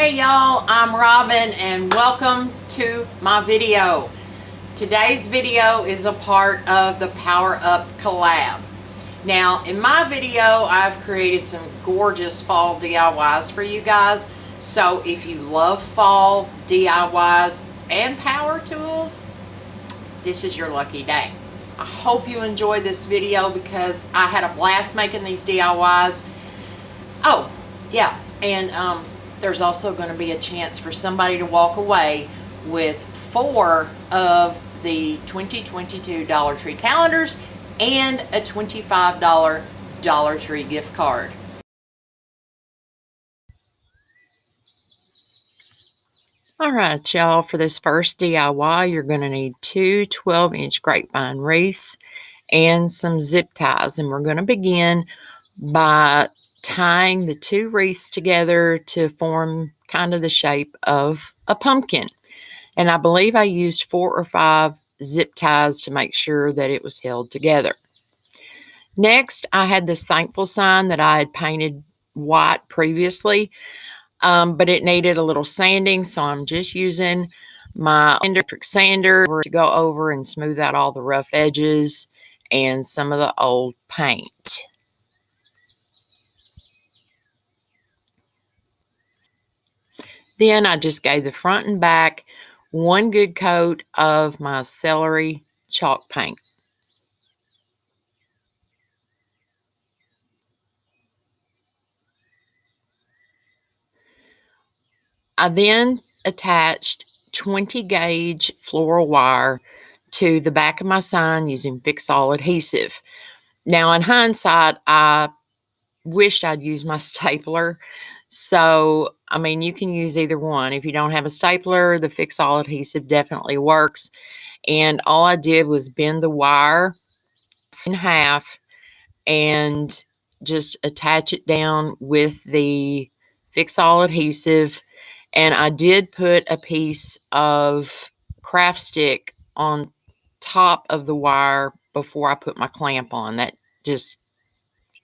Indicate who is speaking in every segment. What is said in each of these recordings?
Speaker 1: Hey y'all, I'm Robin and welcome to my video. Today's video is a part of the Power Up Collab. Now in my video I've created some gorgeous fall DIYs for you guys. So if you love fall DIYs and power tools, this is your lucky day. I hope you enjoyed this video because I had a blast making these DIYs. Oh yeah, and there's also going to be a chance for somebody to walk away with 4 of the 2022 Dollar Tree calendars and a $25 Dollar Tree gift card. Alright y'all, for this first DIY you're going to need 2 12-inch grapevine wreaths and some zip ties, and we're going to begin by tying the 2 wreaths together to form kind of the shape of a pumpkin. And I believe I used 4 or 5 zip ties to make sure that it was held together. Next, I had this thankful sign that I had painted white previously, but it needed a little sanding, so I'm just using my electric sander to go over and smooth out all the rough edges and some of the old paint. Then I just gave the front and back one good coat of my celery chalk paint. I then attached 20 gauge floral wire to the back of my sign using Fix-All adhesive. Now in hindsight, I wished I'd used my stapler. So, I mean, you can use either one. If you don't have a stapler, the Fix-All adhesive definitely works. And all I did was bend the wire in half and just attach it down with the Fix-All adhesive. And I did put a piece of craft stick on top of the wire before I put my clamp on. That just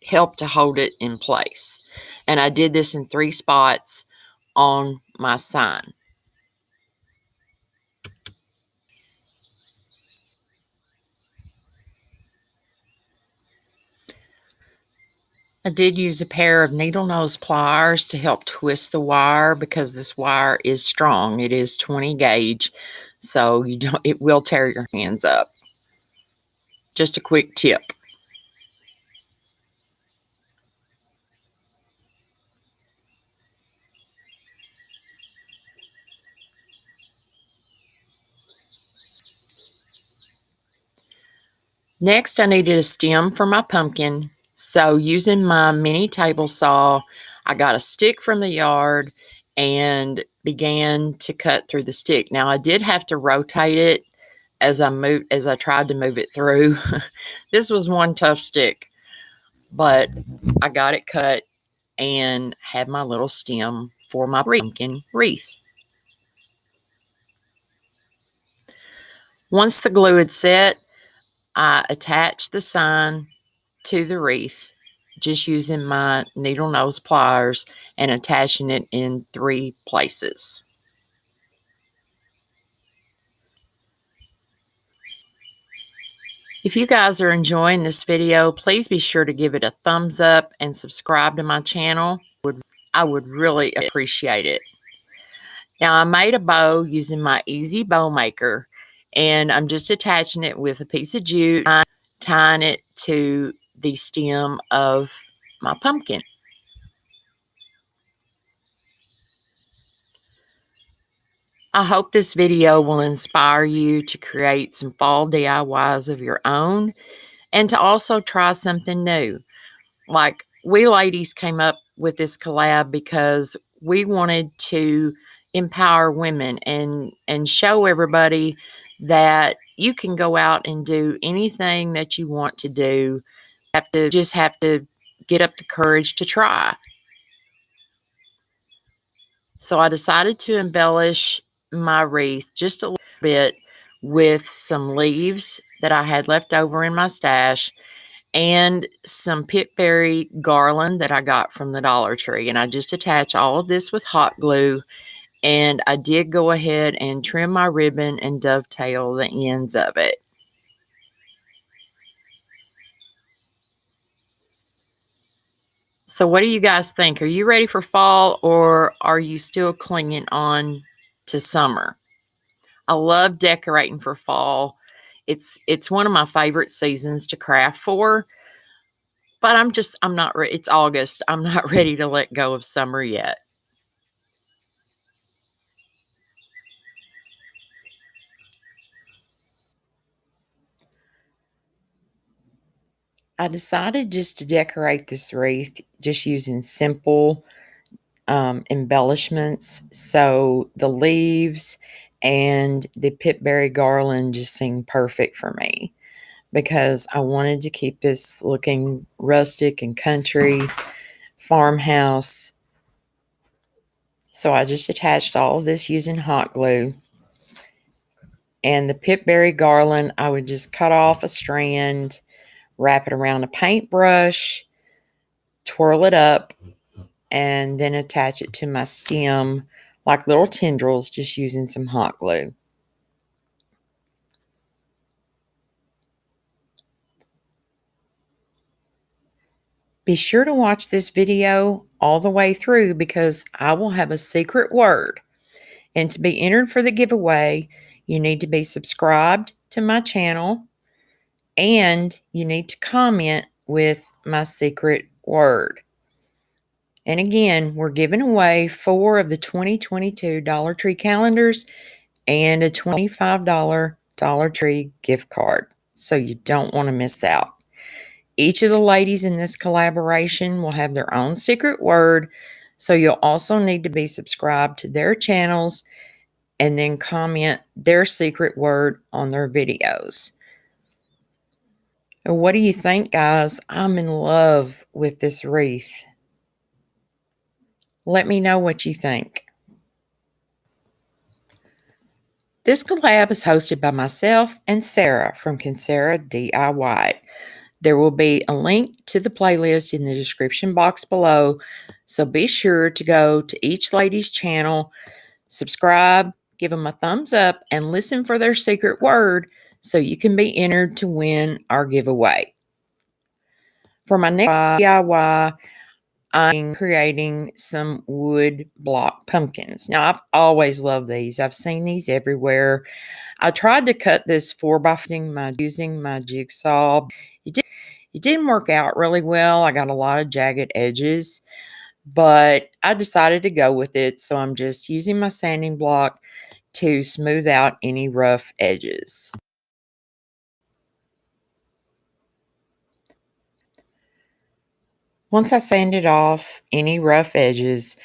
Speaker 1: helped to hold it in place. And I did this in 3 spots on my sign. I did use a pair of needle nose pliers to help twist the wire because this wire is strong. It is 20 gauge, so it will tear your hands up. Just a quick tip. Next, I needed a stem for my pumpkin. So using my mini table saw, I got a stick from the yard and began to cut through the stick. Now I did have to rotate it as I tried to move it through. This was one tough stick, but I got it cut and had my little stem for my pumpkin wreath. Once the glue had set, I attached the sign to the wreath just using my needle nose pliers and attaching it in 3 places. If you guys are enjoying this video, please be sure to give it a thumbs up and subscribe to my channel. I would really appreciate it. Now I made a bow using my easy bow maker, and I'm just attaching it with a piece of jute, tying it to the stem of my pumpkin. I hope this video will inspire you to create some fall DIYs of your own and to also try something new. Like, we ladies came up with this collab because we wanted to empower women and show everybody that you can go out and do anything that you want to do. You just have to get up the courage to try. So I decided to embellish my wreath just a little bit with some leaves that I had left over in my stash. and some pitberry garland that I got from the Dollar Tree. And I just attach all of this with hot glue. And I did go ahead and trim my ribbon and dovetail the ends of it. So what do you guys think? Are you ready for fall, or are you still clinging on to summer? I love decorating for fall. It's one of my favorite seasons to craft for, but I'm not ready. It's August. I'm not ready to let go of summer yet. I decided just to decorate this wreath just using simple embellishments. So the leaves and the pitberry garland just seemed perfect for me because I wanted to keep this looking rustic and country farmhouse. So I just attached all of this using hot glue. And the pitberry garland, I would just cut off a strand, wrap it around a paintbrush, twirl it up, and then attach it to my stem like little tendrils just using some hot glue. Be sure to watch this video all the way through because I will have a secret word. And to be entered for the giveaway, you need to be subscribed to my channel and you need to comment with my secret word. And again, we're giving away 4 of the 2022 Dollar Tree calendars and a $25 Dollar Tree gift card. So you don't want to miss out. Each of the ladies in this collaboration will have their own secret word. So you'll also need to be subscribed to their channels and then comment their secret word on their videos. And what do you think, guys? I'm in love with this wreath. Let me know what you think. This collab is hosted by myself and Sarah from Kinsara DIY. There will be a link to the playlist in the description box below, so be sure to go to each lady's channel, subscribe, give them a thumbs up, and listen for their secret word so you can be entered to win our giveaway. For my next DIY, I'm creating some wood block pumpkins. Now, I've always loved these. I've seen these everywhere. I tried to cut this 4x4 using my jigsaw. It didn't work out really well. I got a lot of jagged edges, but I decided to go with it. So I'm just using my sanding block to smooth out any rough edges. Once I sanded off any rough edges,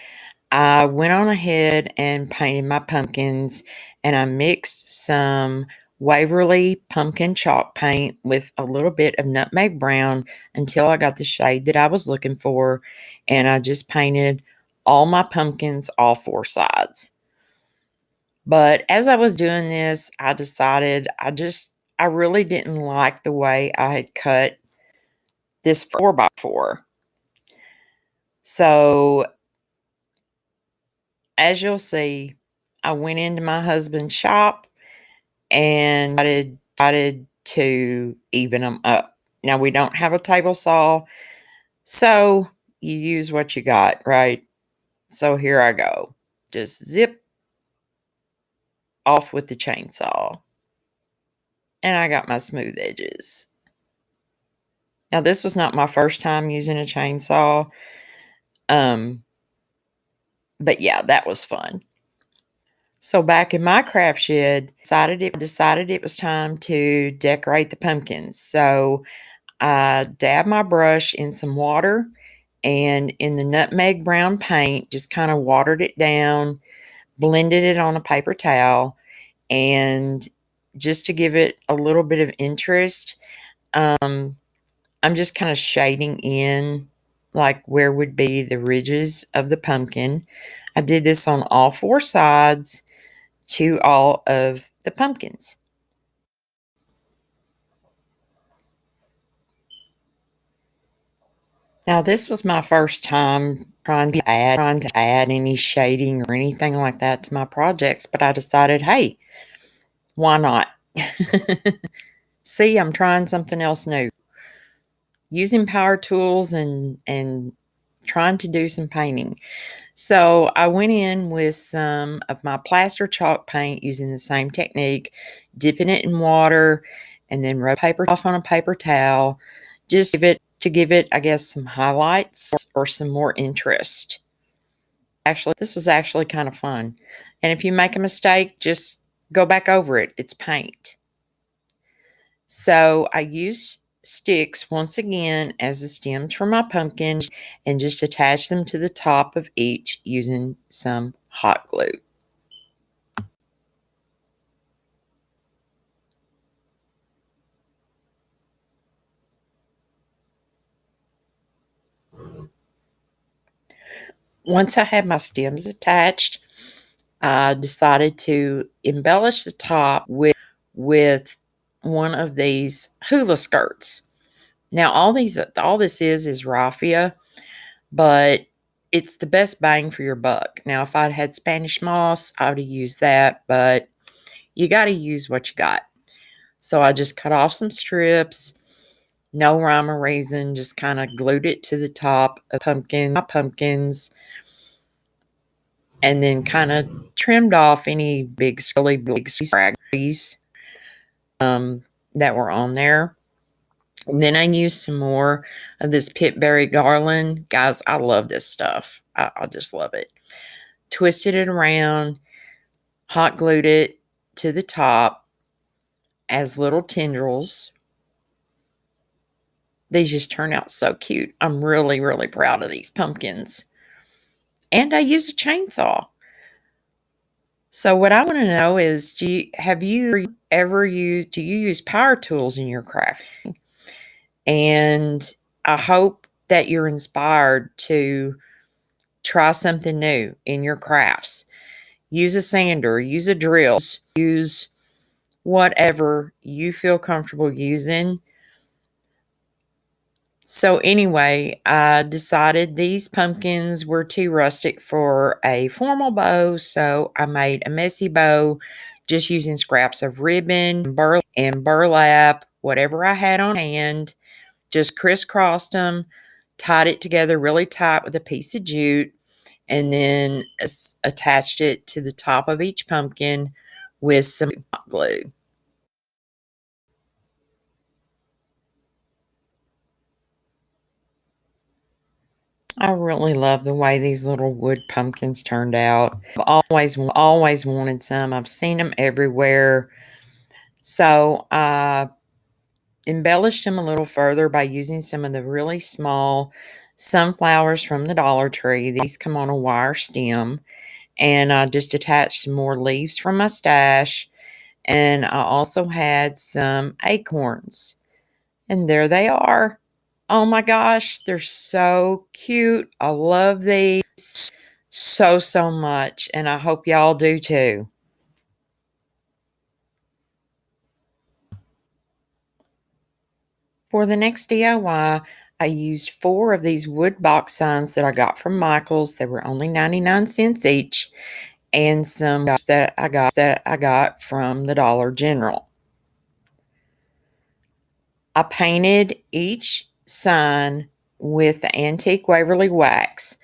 Speaker 1: I went on ahead and painted my pumpkins, and I mixed some Waverly pumpkin chalk paint with a little bit of nutmeg brown until I got the shade that I was looking for, and I just painted all my pumpkins all 4 sides. But as I was doing this, I decided I really didn't like the way I had cut this 4x4. So as you'll see, I went into my husband's shop and decided to even them up. Now, we don't have a table saw, so you use what you got, right? So here I go. Just zip off with the chainsaw. And I got my smooth edges. Now, this was not my first time using a chainsaw. But yeah, that was fun. So back in my craft shed, decided it was time to decorate the pumpkins. So I dabbed my brush in some water and in the nutmeg brown paint, just kind of watered it down, blended it on a paper towel, and just to give it a little bit of interest, I'm just kind of shading in like where would be the ridges of the pumpkin. I did this on all 4 sides to all of the pumpkins. Now, this was my first time trying to add any shading or anything like that to my projects, but I decided, hey, why not? See, I'm trying something else new. Using power tools and trying to do some painting. So I went in with some of my plaster chalk paint using the same technique, dipping it in water and then rub paper off on a paper towel, just give it, I guess, some highlights or some more interest. Actually, this was actually kind of fun. And if you make a mistake, just go back over it. It's paint. So I used sticks once again as the stems for my pumpkin and just attach them to the top of each using some hot glue. Once I had my stems attached, I decided to embellish the top with one of these hula skirts. Now all this is raffia, but it's the best bang for your buck. Now if I'd had Spanish moss, I would have used that, but you got to use what you got. So I just cut off some strips, no rhyme or reason, just kind of glued it to the top of my pumpkins, and then kind of trimmed off any big scraggies that were on there. And then I used some more of this pitberry garland. Guys, I love this stuff. I just love it. Twisted it around, hot glued it to the top as little tendrils. These just turn out so cute. I'm really, really proud of these pumpkins. And I use a chainsaw. So what I want to know is, have you ever used, do you use power tools in your craft? And I hope that you're inspired to try something new in your crafts. Use a sander, use a drill, use whatever you feel comfortable using. So anyway, I decided these pumpkins were too rustic for a formal bow, so I made a messy bow just using scraps of ribbon and burlap, whatever I had on hand. Just crisscrossed them, tied it together really tight with a piece of jute, and then attached it to the top of each pumpkin with some hot glue. I really love the way these little wood pumpkins turned out. I've always wanted some. I've seen them everywhere. So I embellished them a little further by using some of the really small sunflowers from the Dollar Tree. These come on a wire stem. And I just attached some more leaves from my stash. And I also had some acorns. And there they are. Oh my gosh, they're so cute. I love these so, so much. And I hope y'all do too. For the next DIY, I used 4 of these wood box signs that I got from Michael's. They were only 99 cents each, and some that I got from the Dollar General. I painted each sign with the antique Waverly wax,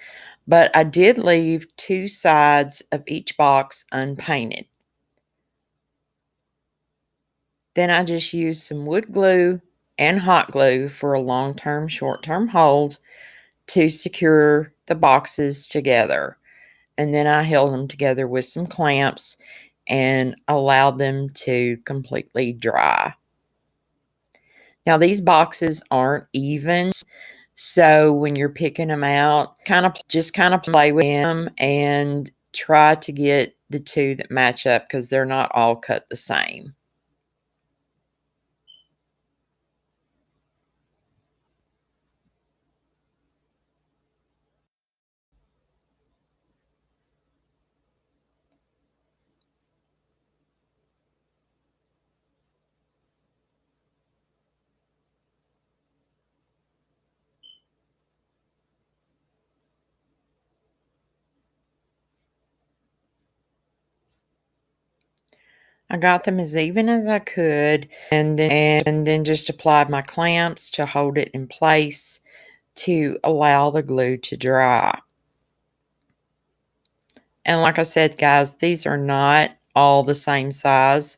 Speaker 1: but I did leave 2 sides of each box unpainted. Then I just used some wood glue and hot glue for a long-term, short-term hold to secure the boxes together. And then I held them together with some clamps and allowed them to completely dry. Now, these boxes aren't even, so when you're picking them out, kind of play with them and try to get the 2 that match up because they're not all cut the same. I got them as even as I could, and then just applied my clamps to hold it in place to allow the glue to dry. And like I said, guys, these are not all the same size.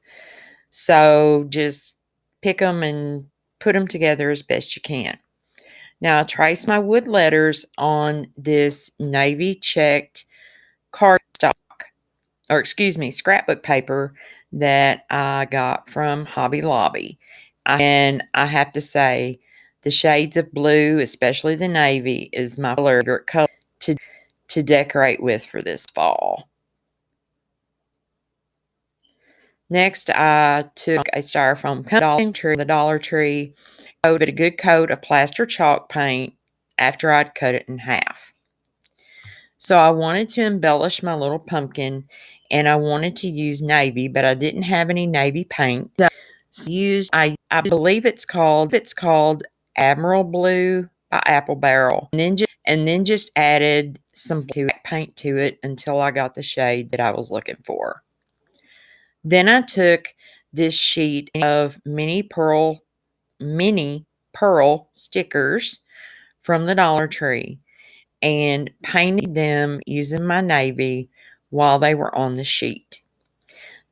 Speaker 1: So just pick them and put them together as best you can. Now I trace my wood letters on this navy checked cardstock, or excuse me, scrapbook paper that I got from Hobby Lobby. And I have to say, the shades of blue, especially the navy, is my favorite color to decorate with for this fall. Next, I took a styrofoam from the Dollar Tree, coated a good coat of plaster chalk paint after I'd cut it in half. So I wanted to embellish my little pumpkin, and I wanted to use navy, but I didn't have any navy paint. So I believe it's called Admiral Blue by Apple Barrel, and then just added some black paint to it until I got the shade that I was looking for. Then I took this sheet of mini pearl stickers from the Dollar Tree and painted them using my navy while they were on the sheet.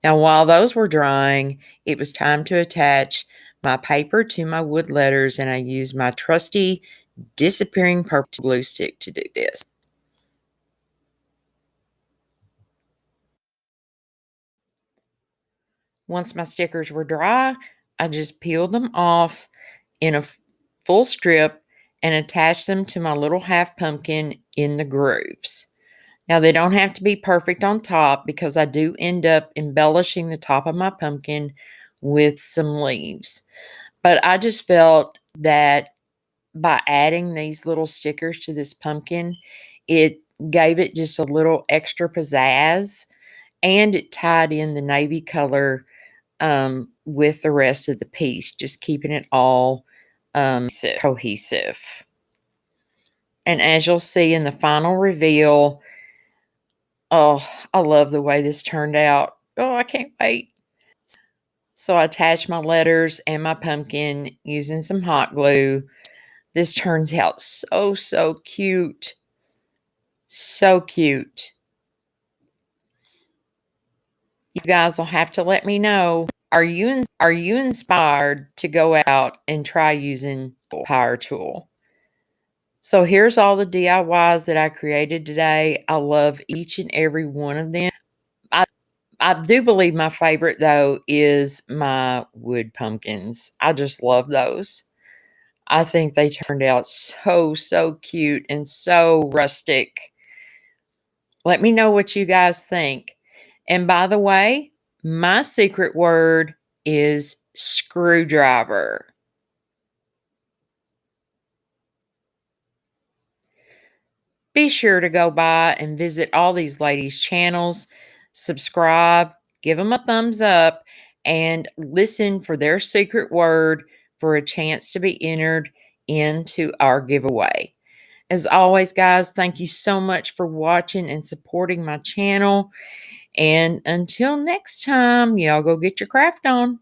Speaker 1: Now, while those were drying, it was time to attach my paper to my wood letters, and I used my trusty disappearing purple glue stick to do this. Once my stickers were dry, I just peeled them off in a full strip and attached them to my little half pumpkin in the grooves. Now, they don't have to be perfect on top because I do end up embellishing the top of my pumpkin with some leaves. But I just felt that by adding these little stickers to this pumpkin, it gave it just a little extra pizzazz, and it tied in the navy color with the rest of the piece, just keeping it all cohesive. And as you'll see in the final reveal, oh, I love the way this turned out. Oh, I can't wait. So I attached my letters and my pumpkin using some hot glue. This turns out so cute. So cute. You guys will have to let me know. Are you inspired to go out and try using power tool? So here's all the DIYs that I created today. I love each and every one of them. I do believe my favorite, though, is my wood pumpkins. I just love those. I think they turned out so cute and so rustic. Let me know what you guys think. And by the way, my secret word is screwdriver. Be sure to go by and visit all these ladies' channels, subscribe, give them a thumbs up, and listen for their secret word for a chance to be entered into our giveaway. As always, guys, thank you so much for watching and supporting my channel. And until next time, y'all go get your craft on.